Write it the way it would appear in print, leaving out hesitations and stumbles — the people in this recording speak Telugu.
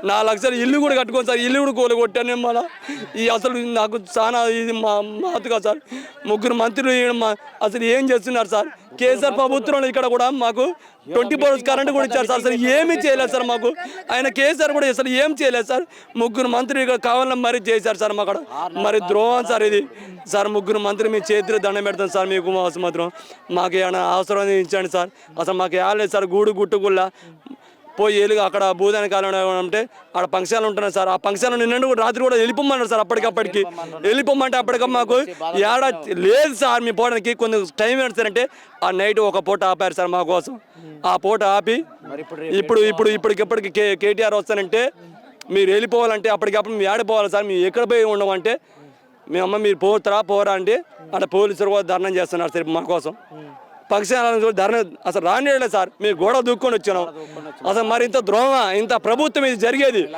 4 లక్షలు ఇల్లు కూడా కట్టుకోండి సార్, ఇల్లు కూడా కూలగొట్టాను మళ్ళీ. ఈ అసలు నాకు చాలా ఇది మాతుగా సార్. 3 మంత్రులు అసలు ఏం చేస్తున్నారు సార్? కేసీఆర్ ప్రభుత్వంలో ఇక్కడ కూడా మాకు 24 hours కరెంట్ కూడా ఇచ్చారు సార్. అసలు ఏమీ చేయలేదు సార్ మాకు. ఆయన కేసీఆర్ కూడా అసలు ఏం చేయలేదు సార్. 3 మంత్రులు ఇక్కడ కావాలని మరీ చేశారు సార్ మాకు. మరి ద్రోహం సార్ ఇది సార్. 3 మంత్రులు మీ చేతిలో దండం పెడతాం సార్. మీకు మాత్రం మాకు ఏమైనా అవసరం ఇచ్చండి సార్. అసలు మాకు ఏలేదు సార్. గూడు గుట్టుకుల్లా పోయి ఏలుగా అక్కడ భూదాన కాలం అంటే అక్కడ ఫంక్షన్లు ఉంటున్నాయి సార్. ఆ ఫంక్షన్ నిన్న కూడా రాత్రి కూడా వెళ్ళిపోమన్నారు సార్. అప్పటికప్పటికి వెళ్ళిపోమంటే అప్పటికప్పుడు మాకు ఏడ లేదు సార్. మీ పోవడానికి కొంచెం టైం ఏంటంటే ఆ నైట్ ఒక పూట ఆపారు సార్ మా కోసం. ఆ పూట ఆపి ఇప్పటికిప్పటికి కేటీఆర్ వస్తానంటే మీరు వెళ్ళిపోవాలంటే అప్పటికప్పుడు మేము ఏడిపోవాలి సార్. మేము ఎక్కడ పోయి ఉండమంటే మేము మీరు పోరా అంటే అక్కడ పోలీసులు కూడా ధర్నా చేస్తున్నారు సార్ మా కోసం. ఫంక్షన్ ధర్నా అసలు రానియలేదు సార్. మీరు గోడ దూక్కొని వచ్చాను. అసలు మరి ఇంత ద్రోహం, ఇంత ప్రభుత్వం ఇది జరిగేది.